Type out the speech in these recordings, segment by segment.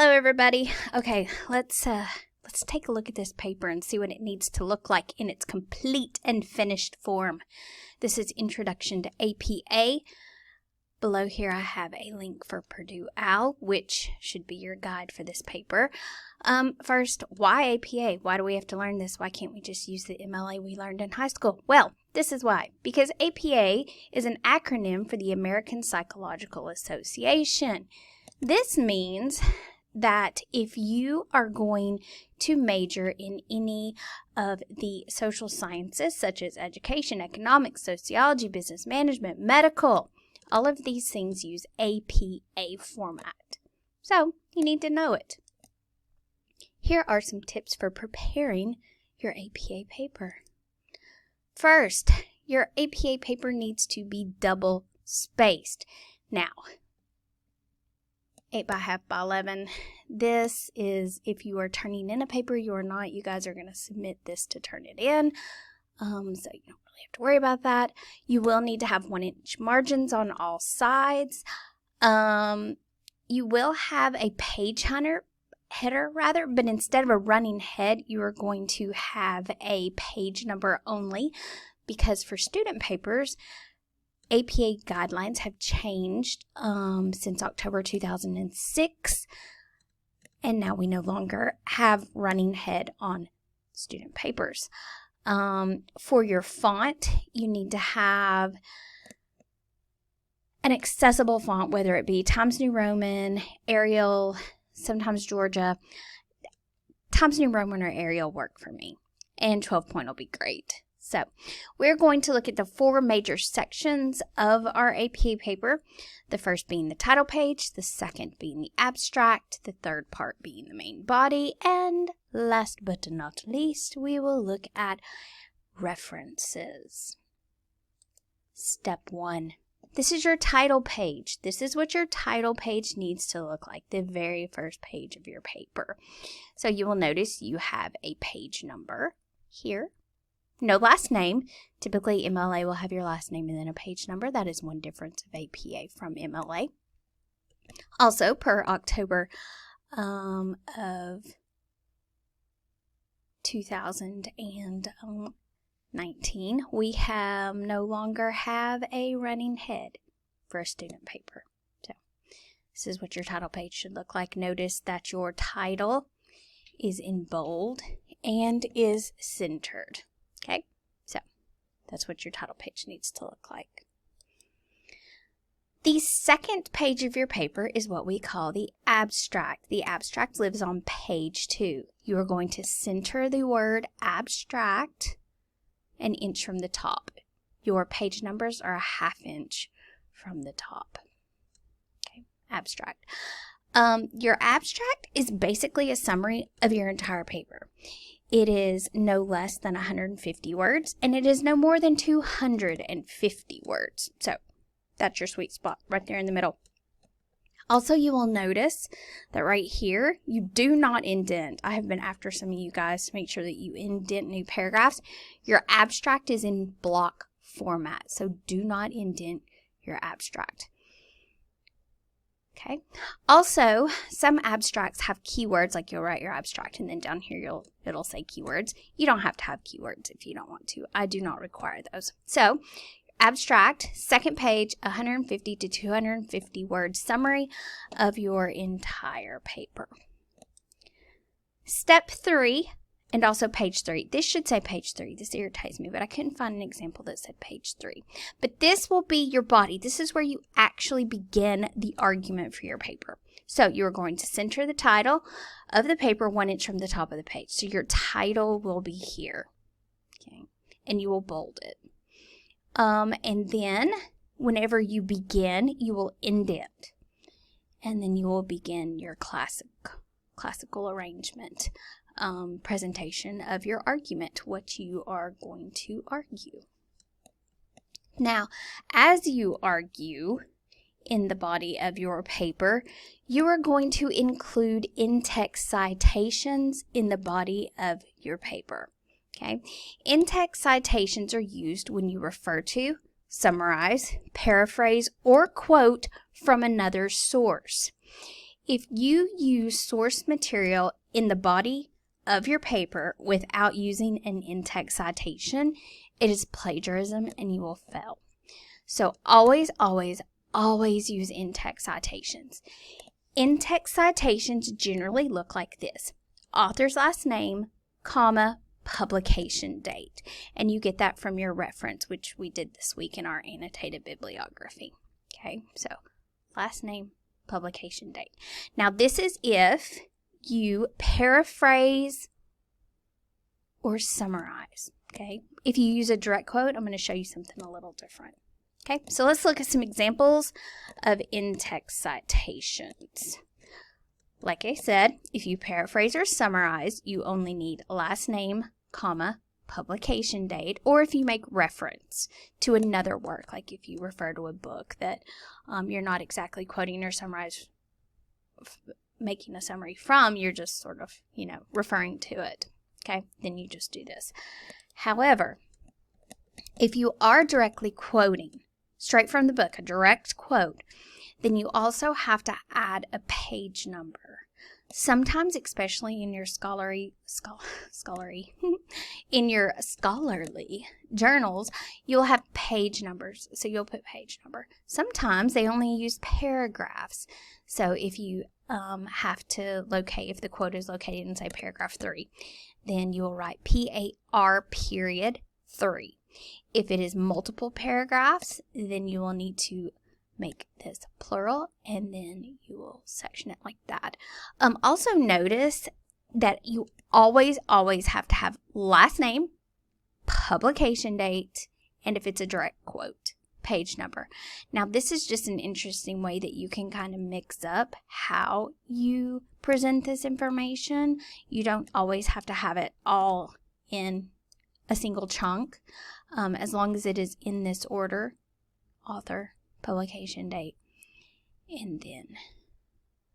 Hello, everybody. Okay, let's take a look at this paper and see what it needs to look like in its complete and finished form. This is Introduction to APA. Below here I have a link for Purdue OWL, which should be your guide for this paper. First, why APA? Why do we have to learn this? Why can't we just use the MLA we learned in high school? Well, this is why. Because APA is an acronym for the American Psychological Association. This means that if you are going to major in any of the social sciences, such as education, economics, sociology, business management, medical, all of these things use APA format. So you need to know it. Here are some tips for preparing your APA paper. First, your APA paper needs to be double spaced. Now, 8 by half by 11. This is if you are turning in a paper, you are not. You guys are going to submit this to turn it in. So you don't really have to worry about that. You will need to have 1-inch margins on all sides. You will have a page header, but instead of a running head, you are going to have a page number only, because for student papers, APA guidelines have changed since October 2006, and now we no longer have running head on student papers. For your font, you need to have an accessible font, whether it be Times New Roman, Arial, sometimes Georgia. Times New Roman or Arial work for me, and 12 point will be great. So we're going to look at the 4 major sections of our APA paper, the first being the title page, the second being the abstract, the third part being the main body, and last but not least, we will look at references. Step 1. This is your title page. This is what your title page needs to look like, the very first page of your paper. So you will notice you have a page number here. No last name. Typically, MLA will have your last name and then a page number. That is one difference of APA from MLA. Also, per October of 2019, we no longer have a running head for a student paper. So, this is what your title page should look like. Notice that your title is in bold and is centered. Okay, so that's what your title page needs to look like. The second page of your paper is what we call the abstract. The abstract lives on page 2. You are going to center the word abstract an inch from the top. Your page numbers are a 1/2 inch from the top. Okay, abstract. Your abstract is basically a summary of your entire paper. It is no less than 150 words, and it is no more than 250 words. So that's your sweet spot right there in the middle. Also, you will notice that right here, you do not indent. I have been after some of you guys to make sure that you indent new paragraphs. Your abstract is in block format, so do not indent your abstract. Okay. Also, some abstracts have keywords, like you'll write your abstract and then down here it'll say keywords. You don't have to have keywords if you don't want to. I do not require those. So, abstract, second page, 150 to 250 word summary of your entire paper. Step 3, and also page 3. This should say page 3. This irritates me, but I couldn't find an example that said page 3. But this will be your body. This is where you actually begin the argument for your paper. So you're going to center the title of the paper 1 inch from the top of the page. So your title will be here. Okay, and you will bold it. And then whenever you begin, you will indent. And then you will begin your classical arrangement. Presentation of your argument, what you are going to argue. Now, as you argue in the body of your paper, you are going to include in-text citations in the body of your paper. Okay? In-text citations are used when you refer to, summarize, paraphrase, or quote from another source. If you use source material in the body of your paper without using an in-text citation, it is plagiarism and you will fail. So always, always, always use in-text citations. In-text citations generally look like this: author's last name, comma, publication date. And you get that from your reference, which we did this week in our annotated bibliography. Okay, so last name, publication date. Now this is if you paraphrase or summarize. Okay, if you use a direct quote, I'm going to show you something a little different. Okay, so let's look at some examples of in-text citations. Like I said, if you paraphrase or summarize, you only need last name, comma, publication date, or if you make reference to another work, like if you refer to a book that you're not exactly quoting or making a summary from, you're just sort of, referring to it. Okay, then you just do this. However, if you are directly quoting straight from the book, a direct quote, then you also have to add a page number. Sometimes, especially in your scholarly journals, you'll have page numbers. So you'll put page number. Sometimes they only use paragraphs. So if you have to locate, if the quote is located in, say, paragraph 3, then you'll write PAR period 3. If it is multiple paragraphs, then you will need to make this plural, and then you will section it like that. Also notice that you always have to have last name, publication date, and if it's a direct quote, page number. Now this is just an interesting way that you can kind of mix up how you present this information. You don't always have to have it all in a single chunk, as long as it is in this order: author, publication date, and then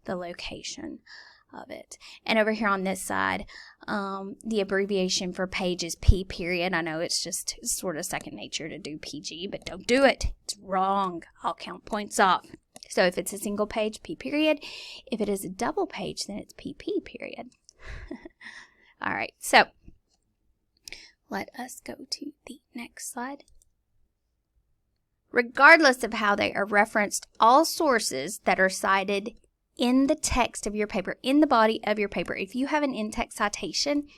the location of it. And over here on this side, the abbreviation for page is P period. I know it's just sort of second nature to do PG, but don't do it. It's wrong. I'll count points off. So if it's a single page, P period. If it is a double page, then it's PP period. All right, so let us go to the next slide. Regardless of how they are referenced, all sources that are cited in the text of your paper, in the body of your paper, if you have an in-text citation,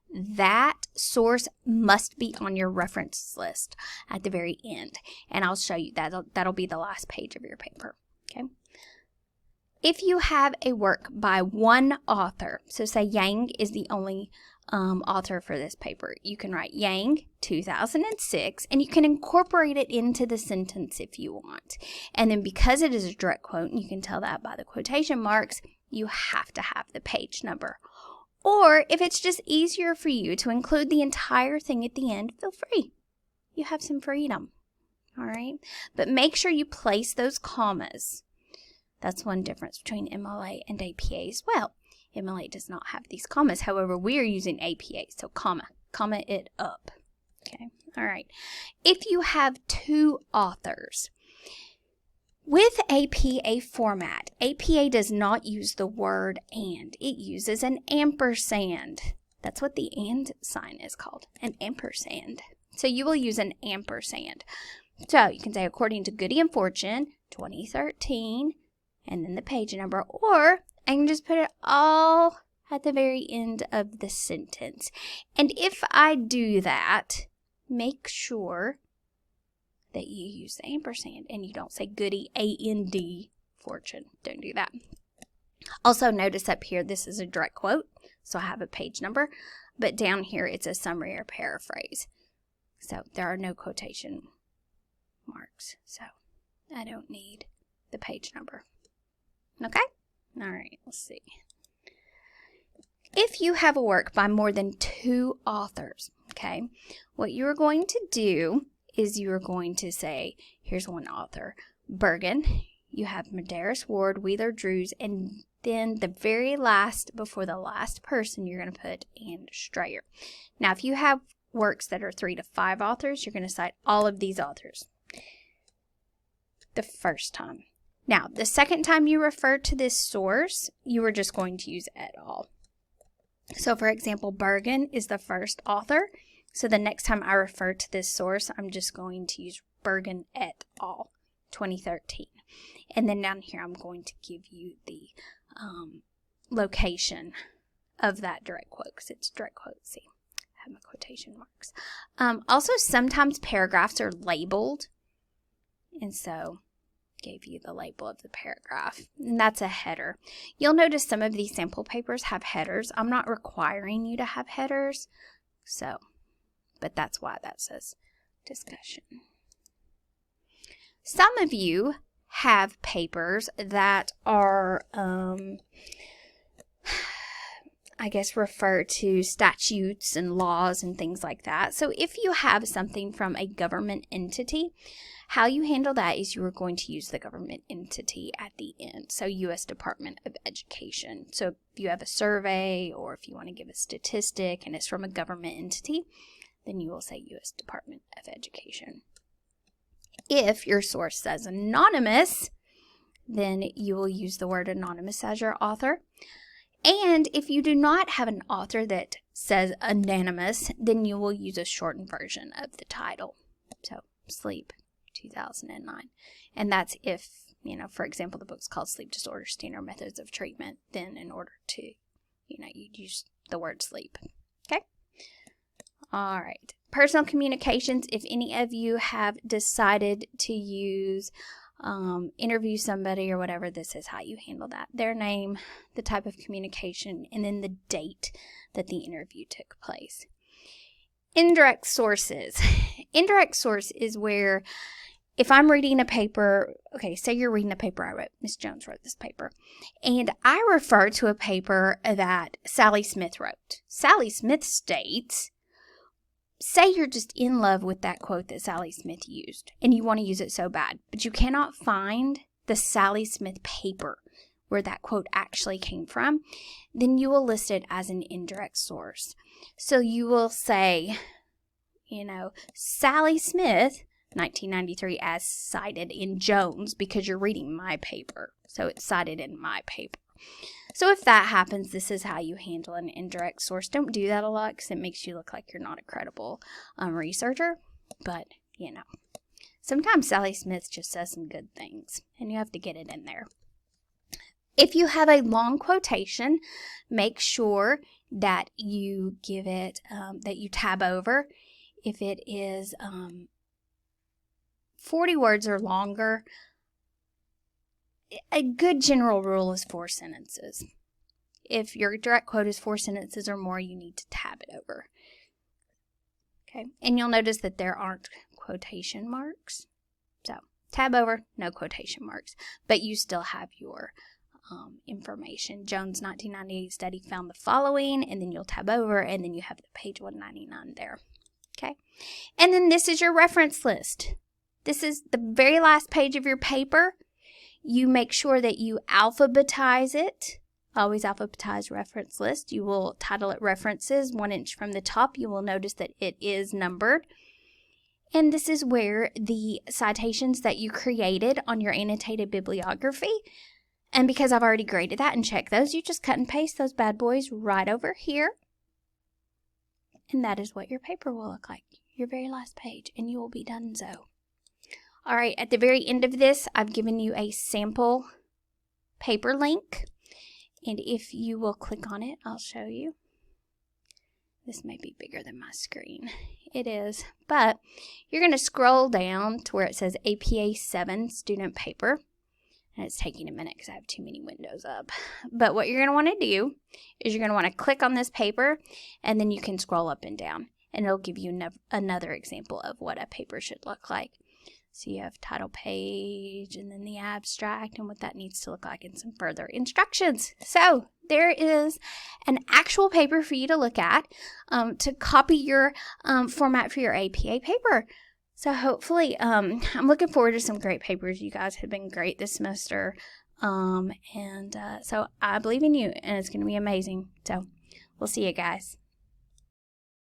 that source must be on your reference list at the very end. And I'll show you that. That'll be the last page of your paper. Okay. If you have a work by one author, so say Yang is the only author for this paper, you can write Yang 2006, and you can incorporate it into the sentence if you want. And then because it is a direct quote, and you can tell that by the quotation marks, you have to have the page number. Or if it's just easier for you to include the entire thing at the end, feel free. You have some freedom. All right, but make sure you place those commas. That's one difference between MLA and APA as well. MLA does not have these commas. However, we are using APA, so comma it up. Okay, all right. If you have two authors, with APA format, APA does not use the word and. It uses an ampersand. That's what the and sign is called, an ampersand. So you will use an ampersand. So you can say, according to Goody and Fortune, 2013, and then the page number, or I can just put it all at the very end of the sentence. And if I do that, make sure that you use the ampersand and you don't say Goody, A-N-D, Fortune. Don't do that. Also notice up here, this is a direct quote, so I have a page number, but down here it's a summary or paraphrase. So there are no quotation marks, so I don't need the page number. Okay? All right, let's see. If you have a work by more than two authors, okay, what you're going to do is you're going to say, here's one author, Bergen, you have Medeiros, Ward, Wheeler, Drews, and then the very last, before the last person, you're going to put and Strayer. Now, if you have works that are 3 to 5 authors, you're going to cite all of these authors the first time. Now, the second time you refer to this source, you are just going to use et al. So for example, Bergen is the first author. So the next time I refer to this source, I'm just going to use Bergen et al. 2013. And then down here, I'm going to give you the location of that direct quote, because it's direct quote. See, I have my quotation marks. Also, sometimes paragraphs are labeled. And so gave you the label of the paragraph, and that's a header. You'll notice some of these sample papers have headers. I'm not requiring you to have headers, but that's why that says discussion. Some of you have papers that are, I guess, refer to statutes and laws and things like that. So if you have something from a government entity, how you handle that is you are going to use the government entity at the end. So U.S. Department of Education. So if you have a survey or if you want to give a statistic and it's from a government entity, then you will say U.S. Department of Education. If your source says anonymous, then you will use the word anonymous as your author. And if you do not have an author that says anonymous, then you will use a shortened version of the title. So Sleep 2009. And that's if, for example, the book's called Sleep Disorders, Standard Methods of Treatment, then in order to, you'd use the word sleep. Okay? All right. Personal communications, if any of you have decided to use interview somebody or whatever, this is how you handle that. Their name, the type of communication, and then the date that the interview took place. Indirect sources. Indirect source is where if I'm reading a paper, okay, say you're reading a paper I wrote, Miss Jones wrote this paper, and I refer to a paper that Sally Smith wrote. Sally Smith states, say you're just in love with that quote that Sally Smith used, and you want to use it so bad, but you cannot find the Sally Smith paper where that quote actually came from, then you will list it as an indirect source. So you will say, Sally Smith, 1993, as cited in Jones, because you're reading my paper. So it's cited in my paper. So if that happens, this is how you handle an indirect source. Don't do that a lot because it makes you look like you're not a credible researcher. But, sometimes Sally Smith just says some good things, and you have to get it in there. If you have a long quotation, make sure that you give it, that you tab over. If it is 40 words or longer, a good general rule is 4 sentences. If your direct quote is 4 sentences or more, you need to tab it over. Okay, and you'll notice that there aren't quotation marks. So, tab over, no quotation marks, but you still have your information. Jones 1998 study found the following, and then you'll tab over, and then you have the page 199 there. Okay, and then this is your reference list. This is the very last page of your paper. You make sure that you alphabetize it. Always alphabetize reference list. You will title it references 1 inch from the top. You will notice that it is numbered. And this is where the citations that you created on your annotated bibliography, and because I've already graded that and checked those, you just cut and paste those bad boys right over here. And that is what your paper will look like. Your very last page, and you will be done so. All right, at the very end of this, I've given you a sample paper link. And if you will click on it, I'll show you. This may be bigger than my screen. It is. But you're going to scroll down to where it says APA 7 student paper. And it's taking a minute because I have too many windows up. But what you're going to want to do is you're going to want to click on this paper, and then you can scroll up and down. And it'll give you another example of what a paper should look like. So you have title page and then the abstract and what that needs to look like and some further instructions. So there is an actual paper for you to look at to copy your format for your APA paper. So hopefully, I'm looking forward to some great papers. You guys have been great this semester. So I believe in you, and it's going to be amazing. So we'll see you guys.